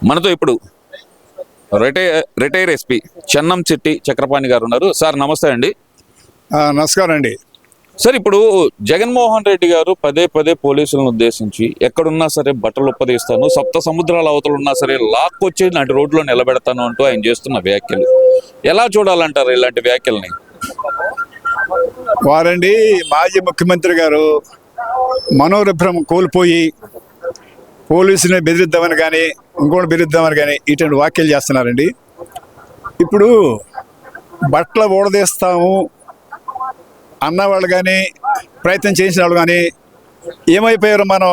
మనతో ఇప్పుడు retire SP చెన్నంచెట్టి Chakrapani గారు ఉన్నారు. సార్ నమస్తే అండి. నమస్కారం అండి. సార్, ఇప్పుడు జగన్మోహన్ రెడ్డి గారు పదే పదే పోలీసులను ఉద్దేశించి ఎక్కడున్నా సరే బట్టలు ఉప్పదీస్తాను, సప్త సముద్రాల అవతలు ఉన్నా సరే లాక్కొచ్చి నాటి రోడ్లో నిలబెడతాను అంటూ ఆయన చేస్తున్న వ్యాఖ్యలు ఎలా చూడాలంటారు? ఇలాంటి వ్యాఖ్యల్ని వారండి మాజీ ముఖ్యమంత్రి గారు మనోరభ్రం కోల్పోయి పోలీసుని బెదిరిద్దామని కానీ ఇంకోటి బెదిరిద్దామని కానీ ఇటువంటి వ్యాఖ్యలు చేస్తున్నారండి. ఇప్పుడు బట్టలు ఊడదీస్తాము అన్నవాళ్ళు కానీ ప్రయత్నం చేసిన వాళ్ళు కానీ ఏమైపోయారు? మనం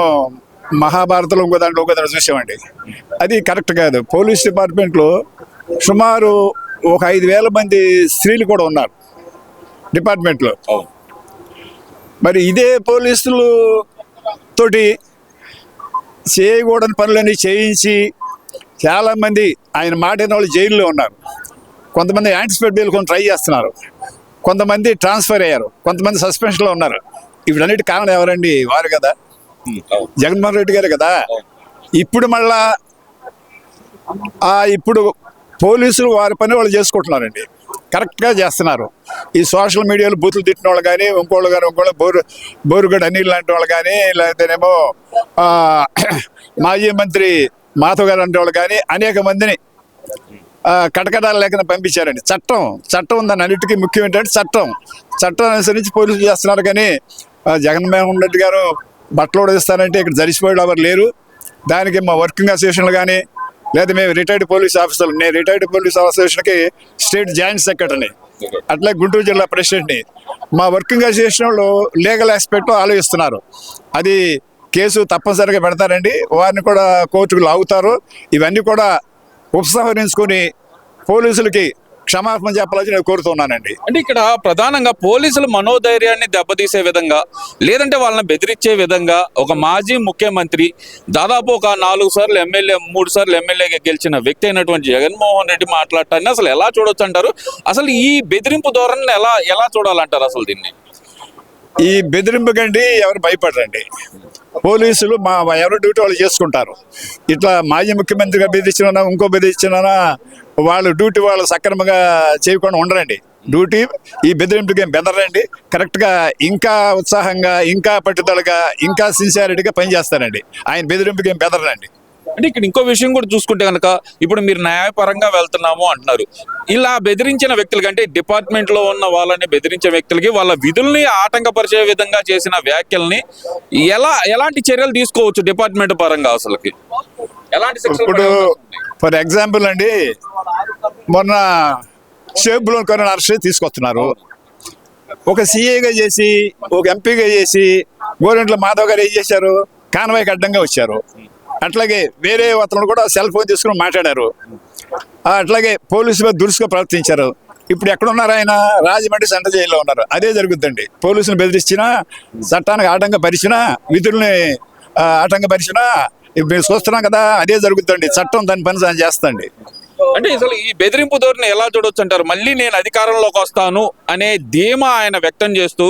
మహాభారతంలో ఇంకో దాంట్లో చూసామండి. అది కరెక్ట్ కాదు. పోలీస్ డిపార్ట్మెంట్లో సుమారు ఒక 5,000 మంది స్త్రీలు కూడా ఉన్నారు డిపార్ట్మెంట్లో. మరి ఇదే పోలీసులు తోటి చేయకూడని పనులన్నీ చేయించి చాలామంది ఆయన మాటిన వాళ్ళు జైల్లో ఉన్నారు. కొంతమంది యాంటిసిపేట్ బెయిల్ ట్రై చేస్తున్నారు, కొంతమంది ట్రాన్స్ఫర్ అయ్యారు, కొంతమంది సస్పెన్షన్లో ఉన్నారు. వీటన్నిటి కారణం ఎవరండి? వారు కదా, జగన్మోహన్ రెడ్డి గారు కదా. ఇప్పుడు మళ్ళా ఇప్పుడు పోలీసులు వారి పని వాళ్ళు చేసుకుంటున్నారండి, కరెక్ట్గా చేస్తున్నారు. ఈ సోషల్ మీడియాలో బూతులు తిట్టిన వాళ్ళు కానీ ఇంకోళ్ళు బోరుగడ్డ అనిల్ లాంటి వాళ్ళు కానీ లేకపోతేనేమో మాజీ మంత్రి మాధవ్ గారు అంటే వాళ్ళు కానీ అనేక మందిని కటకటాలు లేకుండా పంపించారండి. చట్టం ఉందని అన్నిటికీ ముఖ్యం ఏంటంటే చట్టం అనుసరించి పోలీసులు చేస్తున్నారు. కానీ జగన్మోహన్ రెడ్డి గారు బట్టలు ఉడదీస్తారంటే ఇక్కడ జరిసిపోయే ఎవరు లేరు. దానికి మా వర్కింగ్ అసోసియేషన్లు కానీ లేదా మేము రిటైర్డ్ పోలీస్ ఆఫీసర్లు, నేను రిటైర్డ్ పోలీస్ అసోసియేషన్కి స్టేట్ జాయింట్ సెక్రటరీని, అట్లా గుంటూరు జిల్లా ప్రెసిడెంట్ని. మా వర్కింగ్ అసోసియేషన్ వాళ్ళు లీగల్ ఆస్పెక్ట్ ఆలోచిస్తున్నారు. అది కేసు తప్పనిసరిగా పెడతారండి, వారిని కూడా కోర్టుకు లాగుతారు. ఇవన్నీ కూడా ఉపసంహరించుకొని పోలీసులకి క్షమాపణ చెప్పాలని నేను కోరుతున్నానండి. అంటే ఇక్కడ ప్రధానంగా పోలీసుల మనోధైర్యాన్ని దెబ్బతీసే విధంగా, లేదంటే వాళ్ళని బెదిరించే విధంగా ఒక మాజీ ముఖ్యమంత్రి, దాదాపు ఒక 4 సార్లు ఎమ్మెల్యే 3 సార్లు ఎమ్మెల్యేగా గెలిచిన వ్యక్తి అయినటువంటి జగన్మోహన్ రెడ్డి మాట్లాడటాన్ని అసలు ఎలా చూడొచ్చు అంటారు? అసలు ఈ బెదిరింపు ధోరణిని ఎలా చూడాలంటారు అసలు దీన్ని? ఈ బెదిరింపు కండి ఎవరు భయపడరండి. పోలీసులు ఎవరి డ్యూటీ వాళ్ళు చేసుకుంటారు. ఇట్లా మాజీ ముఖ్యమంత్రిగా బెదిరించినా ఇంకో బెదిరించినా వాళ్ళు డ్యూటీ వాళ్ళు సక్రమంగా చేయకుండా ఉండరండి. డ్యూటీ ఈ బెదిరింపుకి ఏం బెదరండి. కరెక్ట్గా ఇంకా ఉత్సాహంగా, ఇంకా పట్టుదలగా, ఇంకా సిన్సియారిటీగా పనిచేస్తారండి. ఆయన బెదిరింపుకి ఏం బెదరండి. అంటే ఇక్కడ ఇంకో విషయం కూడా చూసుకుంటే కనుక, ఇప్పుడు మీరు న్యాయపరంగా వెళ్తున్నాము అంటున్నారు. ఇలా బెదిరించిన వ్యక్తులకి, అంటే డిపార్ట్మెంట్లో ఉన్న వాళ్ళని బెదిరించే వ్యక్తులకి వాళ్ళ విధుల్ని ఆటంకపరిచే విధంగా చేసిన వ్యాఖ్యల్ని ఎలాంటి చర్యలు తీసుకోవచ్చు డిపార్ట్మెంట్ పరంగా? అసలుకి ఎలాంటి ఇప్పుడు ఫర్ ఎగ్జాంపుల్ అండి, మొన్న షేబ్లో కొన్ని అరెస్ట్ తీసుకొస్తున్నారు. ఒక సిఏగా చేసి, ఒక ఎంపీగా చేసి గోరెంట్ల మాధవ్ గారు ఏం చేశారు? కాన్వాయ్కి అడ్డంగా వచ్చారు. అట్లాగే వేరే అతను కూడా సెల్ ఫోన్ తీసుకుని మాట్లాడారు. అట్లాగే పోలీసు మీద దురుసుగా ప్రవర్తించారు. ఇప్పుడు ఎక్కడున్నారు ఆయన? రాజమండ్రి సెంట్రల్ జైల్లో ఉన్నారు. అదే జరుగుతుందండి. పోలీసులు బెదిరించినా, చట్టానికి ఆటంకపరిచినా, విధుల్ని ఆటంకపరిచినా ఇప్పుడు చూస్తున్నాం కదా, అదే జరుగుతుంది. చట్టం దాని పని చేస్తుంది. అంటే అసలు ఈ బెదిరింపు ధోరణి ఎలా చూడొచ్చు అంటారు? మళ్ళీ నేను అధికారంలోకి వస్తాను అనే ధీమా ఆయన వ్యక్తం చేస్తూ,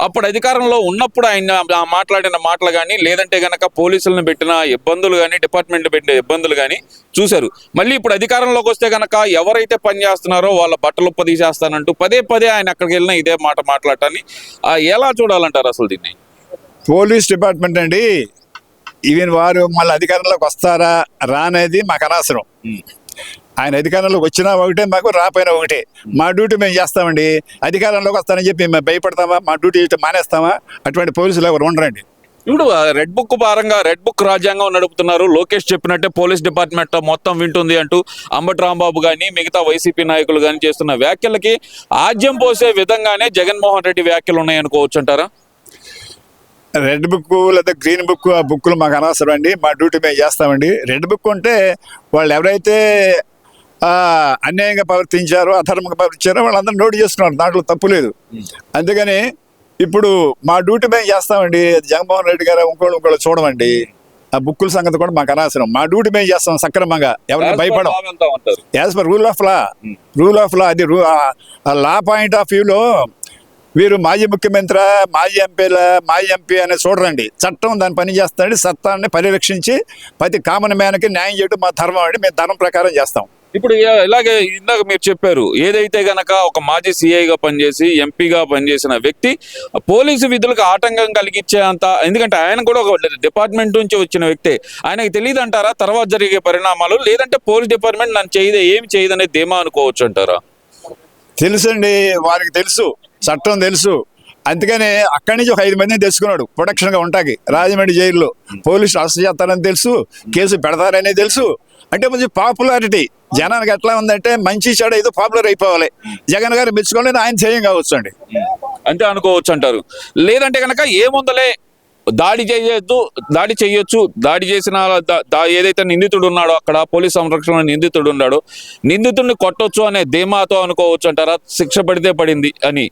అప్పుడు అధికారంలో ఉన్నప్పుడు ఆయన మాట్లాడిన మాటలు కానీ, లేదంటే గనక పోలీసులను పెట్టిన ఇబ్బందులు కానీ, డిపార్ట్మెంట్ పెట్టిన ఇబ్బందులు కానీ చూశారు. మళ్ళీ ఇప్పుడు అధికారంలోకి వస్తే గనక ఎవరైతే పని చేస్తున్నారో వాళ్ళ బట్టలు తీసేస్తానంటూ పదే పదే ఆయన అక్కడికి వెళ్ళినా ఇదే మాట మాట్లాడటాన్ని ఎలా చూడాలంటారు అసలు దీన్ని? పోలీస్ డిపార్ట్మెంట్ అండి, ఈవెన్ వారు మళ్ళీ అధికారంలోకి వస్తారా రానేది మాకు అనవసరం. ఆయన అధికారంలోకి వచ్చినా ఒకటే, మాకు రాపోయినా ఒకటే. మా డ్యూటీ మేము చేస్తామండి. అధికారంలోకి వస్తానని చెప్పి మేము భయపడతామా? మా డ్యూటీ మానేస్తామా? అటువంటి పోలీసులు ఎవరు ఉండరండి. ఇప్పుడు రెడ్ బుక్ పరంగా రెడ్ బుక్ రాజ్యాంగం నడుపుతున్నారు. లోకేష్ చెప్పినట్టే పోలీస్ డిపార్ట్మెంట్ మొత్తం వింటుంది అంటూ అంబటి రాంబాబు కానీ మిగతా వైసీపీ నాయకులు కానీ చేస్తున్న వ్యాఖ్యలకి ఆజ్యం పోసే విధంగానే జగన్మోహన్ రెడ్డి వ్యాఖ్యలు ఉన్నాయనుకోవచ్చు అంటారా? రెడ్ బుక్ లేదా గ్రీన్ బుక్, ఆ బుక్లు మాకు అనవసరం అండి. మా డ్యూటీ మేము చేస్తామండి. రెడ్ బుక్ అంటే వాళ్ళు ఎవరైతే అన్యాయంగా ప్రవర్తించారో, అధర్మంగా ప్రవర్తించారో వాళ్ళందరూ నోటు చేసుకున్నారు, దాంట్లో తప్పు లేదు. అందుకని ఇప్పుడు మా డ్యూటీ మేము చేస్తామండి. జగన్మోహన్ రెడ్డి గారు ఇంకోళ్ళు చూడమండి. ఆ బుక్కుల సంగతి కూడా మాకు అనవసరం. మా డ్యూటీ మేము చేస్తాం సక్రమంగా, ఎవరికి భయపడం. As per rule of law, అది లా పాయింట్ ఆఫ్ వ్యూలో వీరు మాజీ ముఖ్యమంత్రి, మాజీ ఎంపీ అని చూడరండి. చట్టం దాని పని చేస్తాడు. చట్టాన్ని పరిరక్షించి ప్రతి కామన్ మ్యాన్కి న్యాయం చేయడం మా ధర్మం అండి. మేము ధర్మం ప్రకారం చేస్తాం. ఇప్పుడు ఇలాగే ఇందాక మీరు చెప్పారు, ఏదైతే గనక ఒక మాజీ సిఐగా పనిచేసి ఎంపీగా పనిచేసిన వ్యక్తి పోలీసు విధులకు ఆటంకం కలిగించే అంత, ఎందుకంటే ఆయన కూడా ఒక డిపార్ట్మెంట్ నుంచి వచ్చిన వ్యక్తే, ఆయనకి తెలియదు అంటారా తర్వాత జరిగే పరిణామాలు? లేదంటే పోలీస్ డిపార్ట్మెంట్ నన్ను ఏమి చేయదనే ధీమా అనుకోవచ్చు అంటారా? తెలుసండి, వారికి తెలుసు, చట్టం తెలుసు. అందుకని అక్కడి నుంచి ఒక 5 మందిని తెచ్చుకున్నాడు ప్రొటెక్షన్గా ఉంటాకి. రాజమండ్రి జైల్లో పోలీసులు అరెస్ట్ చేస్తారని తెలుసు, కేసు పెడతారని తెలుసు. అంటే కొంచెం పాపులారిటీ జనానికి ఎట్లా ఉందంటే మంచి చెడు ఏదో పాపులర్ అయిపోవాలి. జగన్ గారు మెచ్చుకోవాలని ఆయన చేయం కావచ్చు అండి, అంతే అనుకోవచ్చు అంటారు. లేదంటే కనుక ఏముందలే దాడి చేయొచ్చు, దాడి చేసిన ఏదైతే నిందితుడు ఉన్నాడో అక్కడ పోలీస్ సంరక్షణ నిందితుడు ఉన్నాడో నిందితుడిని కొట్టొచ్చు అనే ధీమాతో అనుకోవచ్చు అంటారా శిక్ష పడితే పడింది అని?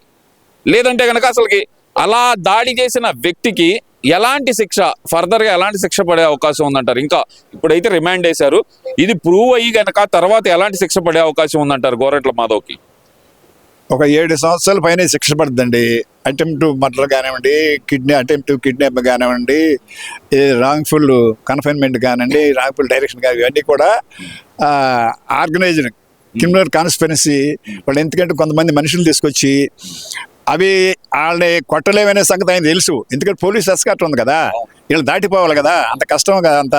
లేదంటే కనుక అసలుకి అలా దాడి చేసిన వ్యక్తికి ఎలాంటి శిక్ష, ఫర్దర్గా ఎలాంటి శిక్ష పడే అవకాశం ఉందంటారు? ఇంకా ఇప్పుడైతే రిమాండ్ వేశారు, ఇది ప్రూవ్ అయ్యి కనుక తర్వాత ఎలాంటి శిక్ష పడే అవకాశం ఉందంటారు గోరంట్ల మాధవ్కి? ఒక 7 సంవత్సరాల పైన శిక్ష పడుతుందండి. అటెంప్ట్ మర్డర్ కానివ్వండి, అటెంప్ట్ కిడ్నాప్ కానివ్వండి, రాంగ్ఫుల్ కన్ఫైన్మెంట్ కానివ్వండి, రాంగ్ఫుల్ డైరెక్షన్ కానీ ఇవన్నీ కూడా ఆర్గనైజ్డ్ క్రిమినల్ కాన్స్పిరసీ. వాళ్ళు ఎందుకంటే కొంతమంది మనుషులు తీసుకొచ్చి అవి వాళ్ళని కొట్టలేమనే సంగతి ఆయన తెలుసు. ఎందుకంటే పోలీస్ ఎస్కార్ట్ ఉంది కదా, వీళ్ళు దాటిపోవాలి కదా, అంత కష్టం కదా, అంత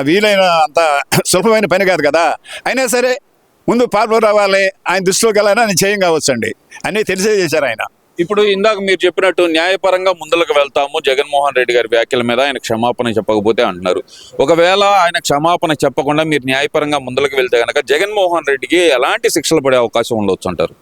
వీలైన అంత సులభమైన పని కాదు కదా. అయినా సరే ముందు పాల్పొర రావాలి, ఆయన దృష్టిలోకి వెళ్ళాలని ఆయన చేయం కావచ్చు అండి, అన్నీ తెలిసే చేశారు ఆయన. ఇప్పుడు ఇందాక మీరు చెప్పినట్టు న్యాయపరంగా ముందులకు వెళ్తాము, జగన్మోహన్ రెడ్డి గారి వ్యాఖ్యల మీద ఆయన క్షమాపణ చెప్పకపోతే అంటున్నారు. ఒకవేళ ఆయన క్షమాపణ చెప్పకుండా మీరు న్యాయపరంగా ముందులకు వెళ్తే కనుక జగన్మోహన్ రెడ్డికి ఎలాంటి శిక్షలు పడే అవకాశం ఉండొచ్చు అంటారు?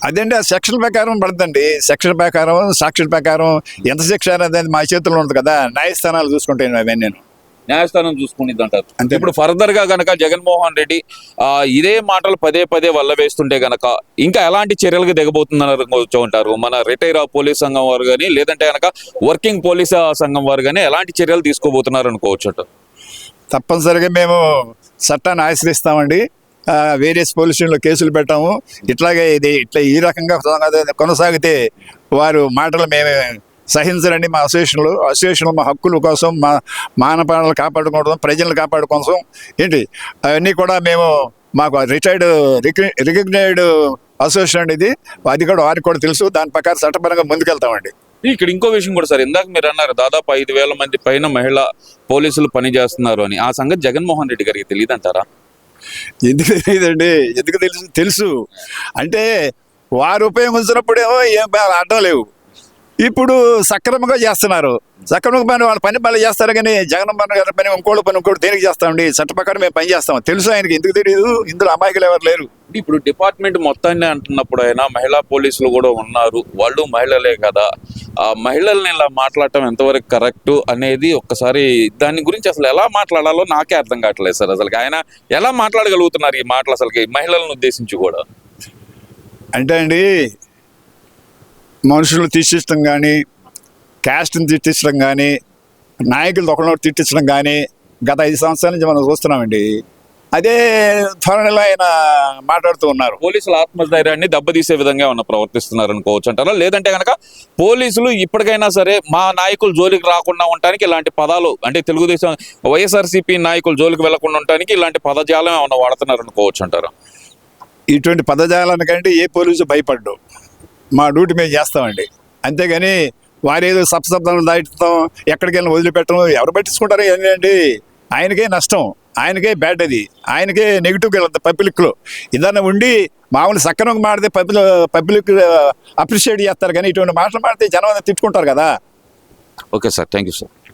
అదండి, ఆ సెక్షన్ ప్రకారం పడుతుందండి. సెక్షన్ ప్రకారం, సాక్షుల ప్రకారం ఎంత శిక్ష అనేది మా చేతుల్లో ఉంటుంది కదా. న్యాయస్థానాలు చూసుకుంటాను అవన్నీ, నేను న్యాయస్థానం చూసుకునేది అంటారు. అంతే. ఇప్పుడు ఫర్దర్ గా గనక జగన్మోహన్ రెడ్డి ఇదే మాటలు పదే వల్ల వేస్తుంటే గనక ఇంకా ఎలాంటి చర్యలకు దిగబోతుందని అంటారు? మన రిటైర్ పోలీస్ సంఘం వారు కానీ, లేదంటే గనక వర్కింగ్ పోలీస్ సంఘం వారు కానీ ఎలాంటి చర్యలు తీసుకోబోతున్నారు అనుకోవచ్చు అంటారు? తప్పనిసరిగా మేము చట్టాన్ని ఆశ్రయిస్తామండి. వేరియస్ పోలీస్ స్టేషన్లో కేసులు పెట్టాము. ఇట్లాగే ఈ రకంగా కొనసాగితే వారు మాటలు మేము సహించరండి. మా అసోసియేషన్లో మా హక్కుల కోసం, మా మానవాళిని కాపాడుకోవడం, ప్రజలను కాపాడుకోసం అవన్నీ కూడా మాకు రికగ్నైజ్డ్ అసోసియేషన్ అండి ఇది. అది కూడా వారికి కూడా తెలుసు. దాని ప్రకారం చట్టపరంగా ముందుకెళ్తామండి. ఇక్కడ ఇంకో విషయం కూడా సార్, ఇందాక మీరు అన్నారు దాదాపు 5,000 మంది పైన మహిళా పోలీసులు పనిచేస్తున్నారు అని. ఆ సంగతి జగన్మోహన్ రెడ్డి గారికి తెలియదు అంటారా? ఎందుకు తెలియదండి, ఎందుకు తెలుసు అంటే వారు ఉపయోగించినప్పుడేమో ఏం అడ్డం లేవు. ఇప్పుడు సక్రమంగా చేస్తున్నారు. సక్రమంగా వాళ్ళ పని బాగా చేస్తారు. కానీ జగన్మోహన్ గారి పని ఇంకోటి దేనికి చేస్తామండి? చట్ట ప్రకారం మేము పని చేస్తాం. తెలుసు ఆయనకి, ఎందుకు తెలియదు? ఇందులో అమాయకులు ఎవరు లేరు. ఇప్పుడు డిపార్ట్మెంట్ మొత్తాన్ని అంటున్నప్పుడు అయినా మహిళా పోలీసులు కూడా ఉన్నారు, వాళ్ళు మహిళలే కదా. ఆ మహిళల్ని ఇలా మాట్లాడటం ఎంతవరకు కరెక్ట్ అనేది ఒక్కసారి దాని గురించి అసలు ఎలా మాట్లాడాలో నాకే అర్థం కావట్లేదు సార్. అసలు ఆయన ఎలా మాట్లాడగలుగుతున్నారు ఈ మాటలు అసలుకి మహిళలను ఉద్దేశించి కూడా? అంటే అండి, మనుషులు తిట్టించడం కానీ, క్యాస్ట్ని తిట్టించడం కానీ, నాయకులు ఒకరినొకరు తిట్టించడం కానీ గత 5 సంవత్సరాల నుంచి మనం చూస్తున్నామండి. అదే ధోరణిలో ఆయన మాట్లాడుతూ ఉన్నారు. పోలీసుల ఆత్మధైర్యాన్ని దెబ్బతీసే విధంగా ఉన్న ప్రవర్తిస్తున్నారు అనుకోవచ్చు అంటారా? లేదంటే కనుక పోలీసులు ఇప్పటికైనా సరే మా నాయకులు జోలికి రాకుండా ఉండటానికి ఇలాంటి పదాలు, అంటే తెలుగుదేశం వైఎస్ఆర్సీపీ నాయకులు జోలికి వెళ్లకుండా ఉండటానికి ఇలాంటి పదజాలం ఏమన్నా వాడుతున్నారు అనుకోవచ్చు అంటారా? ఇటువంటి పదజాలానికంటే ఏ పోలీసు భయపడ్డు, మా డ్యూటీ మేము చేస్తామండి. అంతేగాని వారేదో సప్తశబ్దాలు దాటుతాం, ఎక్కడికి వెళ్ళి వదిలిపెట్టడం ఎవరు పట్టించుకుంటారు? ఏంటండి, ఆయనకే నష్టం, ఆయనకే బ్యాడ్, అది ఆయనకే నెగిటివ్కి వెళ్తుంది పబ్లిక్లో. ఏదన్నా ఉండి మామూలు సక్రమంగా మాడితే పబ్లిక్ అప్రిషియేట్ చేస్తారు. కానీ ఇటువంటి మాటలు మాడితే జనం తిట్టుకుంటారు కదా. Okay sir, thank you sir.